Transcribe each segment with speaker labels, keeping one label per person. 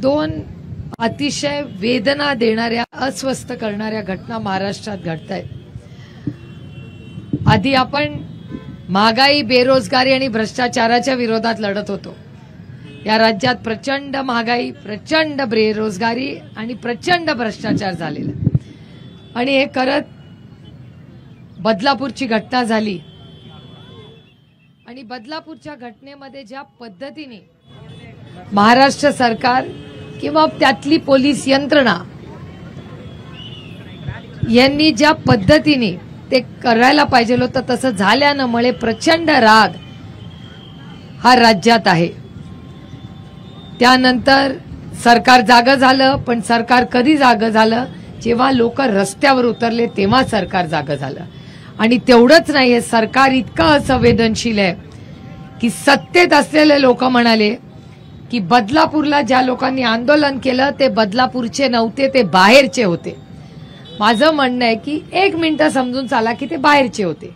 Speaker 1: दोन अतिशय वेदना देणाऱ्या अस्वस्थ करणाऱ्या घटना महाराष्ट्रात घडतायत। आधी आपण महागाई, बेरोजगारी आणि भ्रष्टाचाराच्या विरोधात लढत होतो। या राज्यात प्रचंड महागाई, प्रचंड बेरोजगारी आणि प्रचंड भ्रष्टाचार झालेला आणि हे करत बदलापूरची घटना झाली आणि बदलापूरच्या घटनेमध्ये ज्या पद्धतीने महाराष्ट्र सरकार किंवा त्यातली पोलीस यंत्रणा यांनी ज्या पद्धतीने ते करायला पाहिजे होतं तसं झाल्यामुळे प्रचंड राग हा राज्यात आहे। त्यानंतर सरकार जागं झालं, पण सरकार कधी जागं झालं? जेव्हा लोक रस्त्यावर उतरले तेव्हा सरकार जागं झालं। आणि तेवढंच नाहीये, सरकार इतकं असंवेदनशील आहे की सत्तेत असलेले लोक म्हणाले की बदलापूरला ज्या लोकांनी आंदोलन केलं ते बदलापूरचे नव्हते, ते बाहेरचे होते। माझं म्हणणं आहे की एक मिनिट समजून चाला की ते बाहेरचे होते।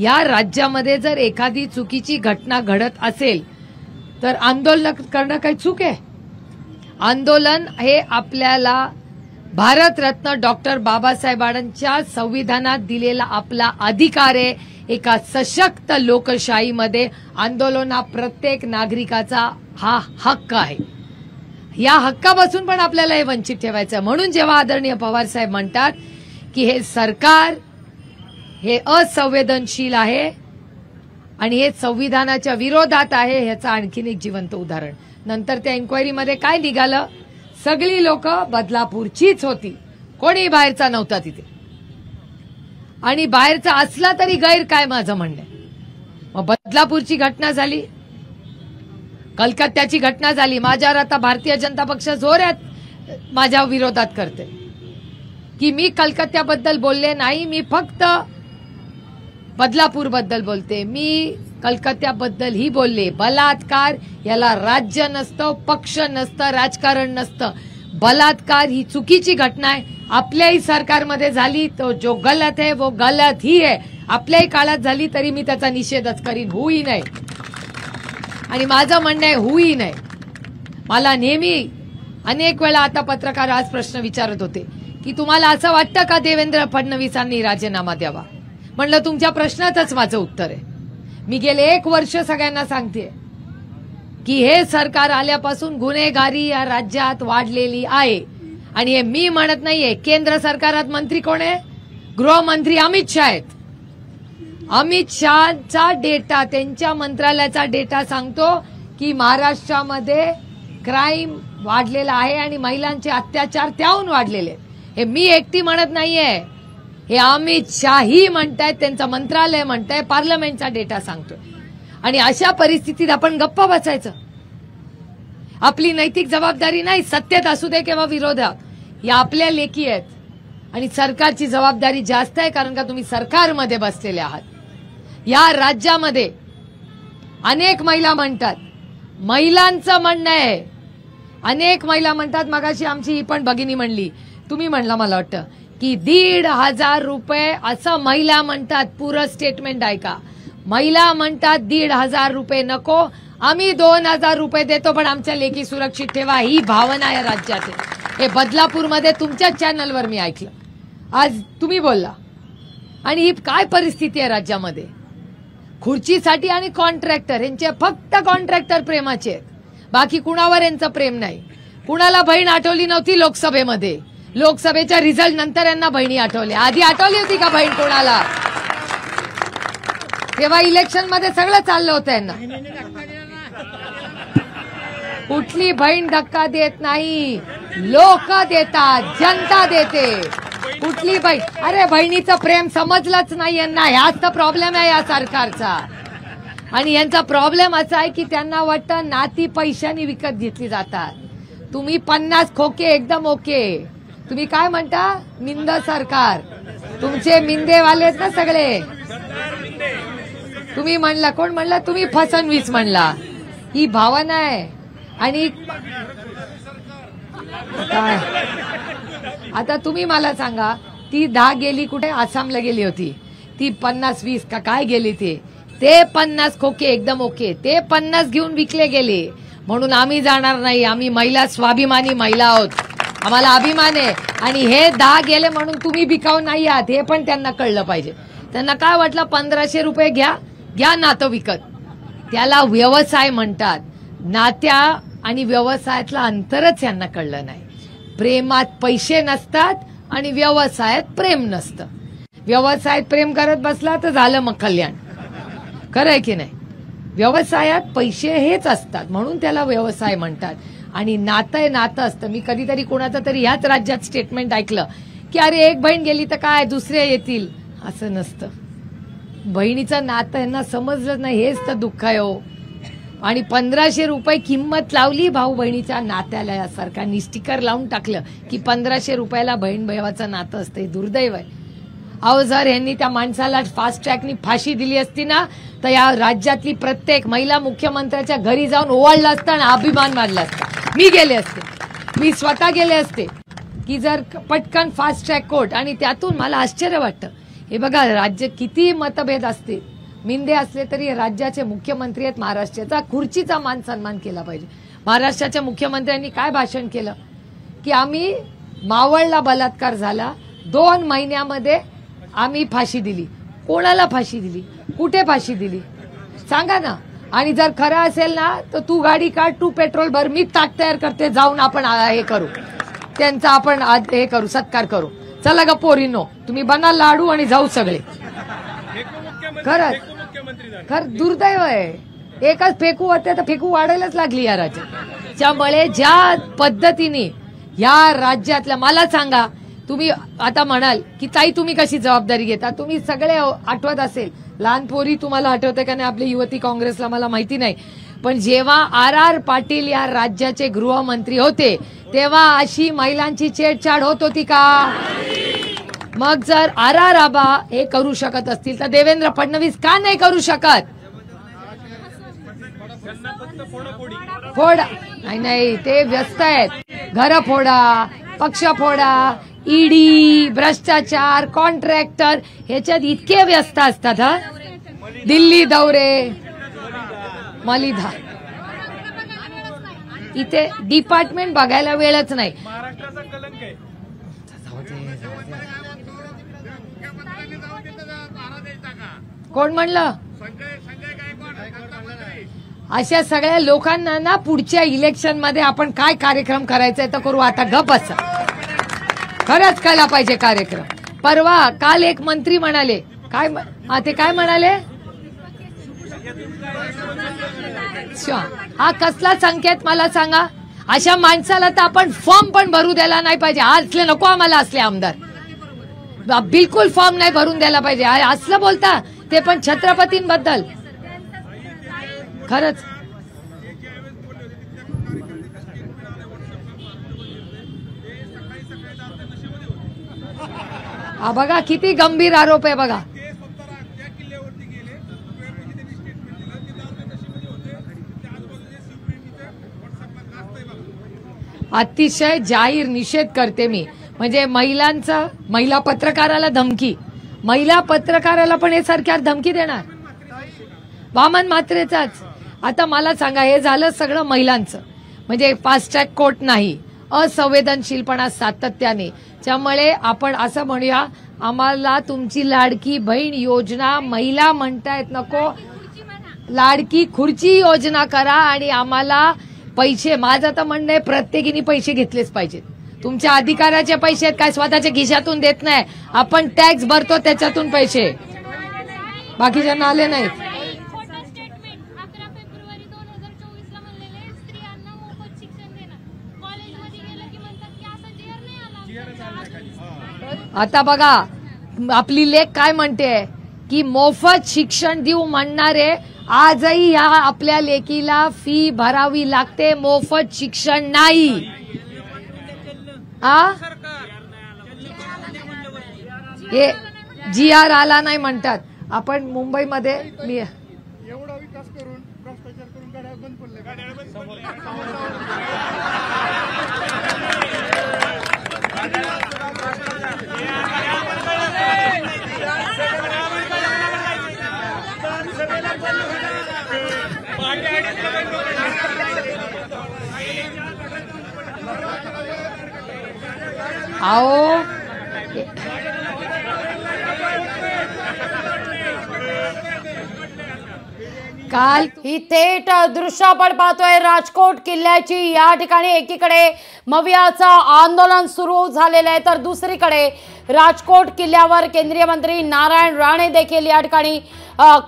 Speaker 1: या राज्यामध्ये जर एखादी चुकीची घटना घडत असेल तर आंदोलन करणं काही चूक आहे? आंदोलन हे आपल्याला भारतरत्न डॉक्टर बाबासाहेबांच्या संविधानात दिलेला आपला अधिकार आहे। एका सशक्त लोकशाहीमध्ये आंदोलन हा प्रत्येक नागरिकाचा हा हक्क आहे। या हक्कापासून पण आपल्याला हे वंचित ठेवायचं। म्हणून जेव्हा आदरणीय पवार साहेब म्हणतात की हे सरकार हे असंवेदनशील आहे आणि हे संविधानाच्या विरोधात आहे, ह्याचं आणखीन एक जिवंत उदाहरण नंतर त्या इन्क्वायरीमध्ये काय निघालं? सगळी लोक बदलापूरचीच होती, कोणी बाहेरचा नव्हता तिथे। आणि बाहेरचा असला तरी गैर काय माझं म्हणणं आहे। मग बदलापूरची घटना झाली, कलकत्त्याची घटना झाली, माझ्यावर आता भारतीय जनता पक्ष जोरात माझ्या विरोधात करते की मी कलकत्त्याबद्दल बोलले नाही, मी फक्त बदलापूर बद्दल बोलते। मी कलकत्त्याबद्दल ही बोलले। बलात्कार याला राज्य नसतं, पक्ष नसतं, राजकारण नसतं। बलात्कार ही चुकीची घटना आहे, आपल्याही सरकारमध्ये झाली तो जो गलत है वो गलत ही है। आपल्याही काळात झाली तरी मी त्याचा निषेधच करीन, होई नाही। आणि माझं म्हणणं आहे होई नाही। मला नेहमी अनेक वेळा आता पत्रकार आज प्रश्न विचारत होते की तुम्हाला असं वाटतं का देवेंद्र फडणवीसांनी राजीनामा द्यावा? म्हणलं तुमच्या प्रश्नातच माझं उत्तर आहे। मी गेले 1 वर्ष सगळ्यांना सांगते की हे सरकार आल्यापासून गुन्हेगारी या राज्यात वाढलेली आहे। आणि हे मी म्हणत नाहीये, केंद्र सरकारात मंत्री कोण आहे? गृहमंत्री अमित शाह आहेत। अमित शहाचा डेटा, त्यांच्या मंत्रालयाचा डेटा सांगतो की महाराष्ट्रामध्ये क्राईम वाढलेला आहे आणि महिलांचे अत्याचार त्याहून वाढलेले आहेत। हे मी एकटी म्हणत नाहीये, हे अमित शाही म्हणतायत, त्यांचं मंत्रालय म्हणताय, पार्लमेंटचा डेटा सांगतोय। आणि अशा परिस्थितीत आपण गप्प बसायचं? आपली नैतिक जबाबदारी नाही, सत्तेत असू दे किंवा विरोधात, या आपल्या लेखी आहेत आणि सरकारची जबाबदारी जास्त आहे, कारण का तुम्ही सरकारमध्ये बसलेले आहात। या राज्यामध्ये अनेक महिला म्हणतात, महिलांचं म्हणणं आहे, अनेक महिला म्हणतात, मगाशी आमची ही पण भगिनी म्हणली, तुम्ही म्हणला मला वाटतं की 1,500 रुपये असं महिला म्हणतात। पुरं स्टेटमेंट ऐका, महिला म्हणतात 1,500 रुपये नको, आम्ही 2,000 रुपये देतो, पण आमच्या लेकी सुरक्षित ठेवा, ही भावना या राज्यात आहे। हे बदलापूरमध्ये तुमच्या चॅनलवर मी ऐकलं, आज तुम्ही बोलला। आणि ही काय परिस्थिती आहे राज्यामध्ये? खुर्चीसाठी आणि कॉन्ट्रॅक्टर यांचे फक्त कॉन्ट्रॅक्टर प्रेमाचे आहेत, बाकी कुणावर यांचं प्रेम नाही। कुणाला बहीण आठवली नव्हती लोकसभेमध्ये, लोकसभेच्या रिझल्ट नंतर यांना बहिणी आठवल्या, आधी आठवली होती का बहीण कोणाला? तेव्हा इलेक्शन मध्ये सगळं चाललं होतं यांना। कुठली बहीण धक्का देत नाही, लोक देतात, जनता देते। कुठली बहीण? अरे बहिणीचं प्रेम समजलंच नाही यांना, ह्याच तर प्रॉब्लेम आहे या सरकारचा। आणि यांचा प्रॉब्लेम असा आहे की त्यांना वाटतं नाती पैशाने विकत घेतली जातात। तुम्ही 50 खोके एकदम ओके, तुम्ही काय म्हणता? मिंद सरकार, तुमचे मिंदेवालेच ना सगळे। तुम्ही म्हणला, कोण म्हणला? तुम्ही फसवणवीस म्हणला, ही भावना आहे। आणि काय आता तुम्ही मला सांगा, ती 10 गेली कुठे? आसामला गेली होती ती, 50-20 का काय गेली ते 50 खोके एकदम ओके, ते 50 घेऊन विकले गेले। म्हणून आम्ही जाणार नाही. आम्ही महिला स्वाभिमानी महिला आहोत, आम्हाला अभिमान आहे. आणि हे 10 गेले म्हणून तुम्ही बिकाऊ नाही आहात हे पण त्यांना कळलं पाहिजे. त्यांना काय वाटलं 1500 रुपये घ्या नातं विकत. त्याला व्यवसाय म्हणतात. नात्या आणि व्यवसायातलं अंतरच यांना कळलं नाही. प्रेमात पैसे नसतात आणि व्यवसायात प्रेम नसतं. व्यवसायात प्रेम करत बसला तर झालं मग कल्याण. खरं आहे की नाही? व्यवसायात पैसे हेच असतात म्हणून त्याला व्यवसाय म्हणतात. आणि नातं असतं. मी कधीतरी कोणाचं तरी ह्याच राज्यात स्टेटमेंट ऐकलं की अरे एक बहीण गेली तर काय दुसरे येतील. असं नसतं. बहिणीचं नातं यांना समजलं नाही, हेच तर दुःख आहे हो. आणि 1500 रुपये किंमत लावली भाऊ बहिणीच्या नात्याला. या सरकारने स्टिकर लावून टाकलं की 1500 रुपयाला बहीण भावाचं नातं असतं. हे दुर्दैव आहे. अहो जर यांनी त्या माणसाला फास्ट ट्रॅकनी फाशी दिली असती ना तर या राज्यातली प्रत्येक महिला मुख्यमंत्र्याच्या घरी जाऊन ओवाळलं असतं आणि अभिमान मानला असता. मी गेले असते, मी स्वतः गेले असते की जर पटकन फास्ट ट्रॅक कोर्ट. आणि त्यातून मला आश्चर्य वाटतं. हे बघा राज्य किती मतभेद असते, मिंदे असले तरी राज्याचे मुख्यमंत्री आहेत महाराष्ट्राचा. खुर्चीचा मान सन्मान केला पाहिजे. महाराष्ट्राच्या मुख्यमंत्र्यांनी काय भाषण केलं की आम्ही मावळला बलात्कार झाला 2 महिन्यामध्ये आम्ही फाशी दिली. कोणाला फाशी दिली, कुठे फाशी दिली सांगा ना. आणि जर खरं असेल ना तर तू गाडी काढ, तू पेट्रोल भर, मी ताक तयार करते, जाऊन आपण हे करू, त्यांचा आपण हे करू, सत्कार करू. चला ग पोरीनो, तुम्ही बना लाडू आणि जाऊ सगळे. खरं दुर्दैव आहे. एकच फेकू होते तर फेकू वाढायलाच लागली या राज्यात. त्यामुळे ज्या पद्धतीने या राज्यातल्या, मला सांगा तुम्ही आता म्हणाल की ताई तुम्ही कशी जबाबदारी घेता. तुम्ही सगळे आठवत असेल, लहान पोरी तुम्हाला आठवते का नाही आपली युवती काँग्रेसला मला माहिती नाही, पण जेव्हा R.R. पाटील या राज्याचे गृहमंत्री होते तेव्हा अशी महिलांची छेडछाड होत होती का? मग जर R.R. आबा हे करू शकत असतील तर देवेंद्र फडणवीस का नाही करू शकत? फोडा नाही, ते व्यस्त आहेत. घर फोडा, पक्ष फोडा, ईडी, भ्रष्टाचार, कॉन्ट्रॅक्टर ह्याच्यात इतके व्यस्त असतात. हा दिल्ली दौरे, मलिदा, इथे डिपार्टमेंट बघायला वेळच नाही. कोण म्हणलं? अशा सगळ्या लोकांना ना पुढच्या इलेक्शन मध्ये आपण काय कार्यक्रम करायचा तर करू. आता गप बसा. खरंच केला पाहिजे कार्यक्रम. परवा काल एक मंत्री म्हणाले, काय ते काय म्हणाले, हा कसला संकेत मला सांगा. अशा माणसाला तर आपण फॉर्म पण भरू द्यायला नाही पाहिजे. असले नको आम्हाला, असले आमदार बिलकुल फॉर्म नाही भरून द्यायला पाहिजे. असलं बोलता ते पण छत्रपतींबद्दल. खरंच हा बघा किती गंभीर आरोप आहे बघा. अतिशय जाहीर निषेध करते मी. म्हणजे महिलांचा, महिला पत्रकाराला धमकी, महिला पत्रकाराला पण हे सरकार धमकी देणार. वामन म्हात्रेचाच. आता मला सांगा, हे झालं सगळं महिलांचं, म्हणजे फास्ट ट्रॅक कोर्ट नाही, असंवेदनशीलपणा सातत्याने. त्यामुळे आपण असं म्हणूया, आम्हाला तुमची लाडकी बहीण योजना, महिला म्हणतायत नको, लाडकी खुर्ची योजना करा आणि आम्हाला पैसे. माझं तर म्हणणं आहे प्रत्येकीने पैसे घेतलेच पाहिजेत. तुमच्या अधिकाराचे पैसे काय स्वतःच्या खिशातून देत नाही आपण, टॅक्स भरतो त्याच्यातून पैसे, बाकीच्यांना आले नाहीत. आता बघा आपली लेख काय म्हणते की मोफत शिक्षण देऊ म्हणणारे आजही या आपल्या लेकीला फी भरावी लागते, मोफत शिक्षण नाही. हे GR आला नाही म्हणतात. आपण मुंबईमध्ये मी
Speaker 2: एवढा विकास करून भ्रष्टाचार करून गाड्या बंद पडल्या.
Speaker 1: आओ काल
Speaker 3: ही थेट दृश्य आपण पाहतोय राजकोट किल्ल्याची। या ठिकाणी एकीकडे मवियाचं आंदोलन सुरू झालेलं आहे, तर दुसरीकडे राजकोट किल्ल्यावर केंद्रीय मंत्री नारायण राणे देखील या ठिकाणी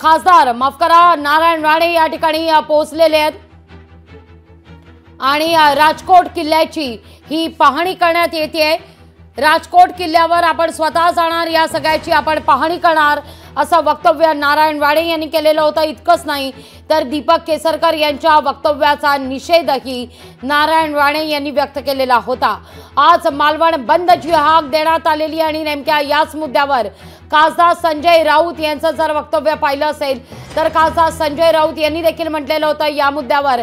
Speaker 3: खासदार माफ करा नारायण राणे या ठिकाणी पोहोचलेले आहेत आणि राजकोट किल्ल्याची ही पाहणी करण्यात येते। राजकोट किल्ल्यावर आपण स्वतः जाणार, या सगळ्याची आपण पाहणी करणार असं वक्तव्य नारायण राणे यांनी केलेलं होतं। इतकंच नाही तर दीपक केसरकर यांच्या वक्तव्याचा निषेधही नारायण राणे यांनी व्यक्त केलेला होता। आज मालवण बंदची हाक देण्यात आलेली आणि नेमक्या याच मुद्द्यावर खासदार संजय राऊत यांचं जर वक्तव्य पाहिलं असेल तर खासदार संजय राऊत यांनी देखील म्हटलेलं होतं या मुद्द्यावर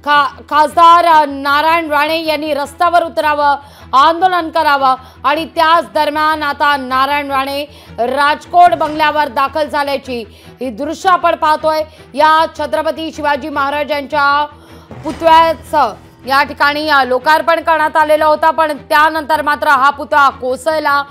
Speaker 3: खासदार नारायण राणे यांनी रस्त्यावर उतरावं, आंदोलन करावं आणि त्याच दरम्यान आता नारायण राणे राजकोट बंगल्यावर दाखल झाल्याची ही दृश्य आपण पाहतोय। या छत्रपती शिवाजी महाराजांच्या पुतळ्याचं या ठिकाणी लोकार्पण करण्यात आलेलं होतं, पण त्यानंतर मात्र हा पुतळा कोसळला।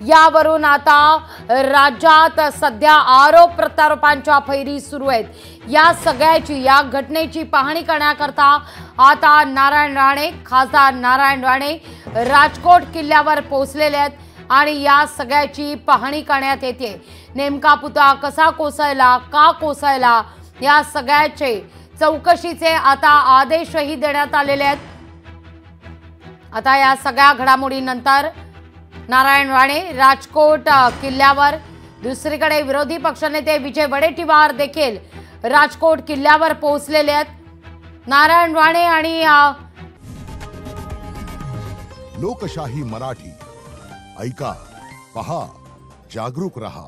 Speaker 3: यावरून आता राज्यात सध्या आरोप प्रत्यारोपांच्या फैरी सुरू आहेत। या सगळ्याची या घटनेची पाहणी करण्याकरता आता नारायण राणे खासदार नारायण राणे राजकोट किल्ल्यावर पोहोचलेले आहेत आणि या सगळ्याची पाहणी करण्यात येते। नेमका पुतळा कसा कोसळला, का कोसळला, या सगळ्याचे चौकशीचे आता आदेशही देण्यात आलेले आहेत। आता या सगळ्या घडामोडीनंतर नारायण राणे राजकोट किल्ल्यावर, दुसरीकडे विरोधी पक्षनेते विजय वडेट्टीवार देखील राजकोट किल्ल्यावर पोहोचलेले आहेत। नारायण राणे आणि
Speaker 4: लोकशाही मराठी ऐका, पहा, जागरूक रहा।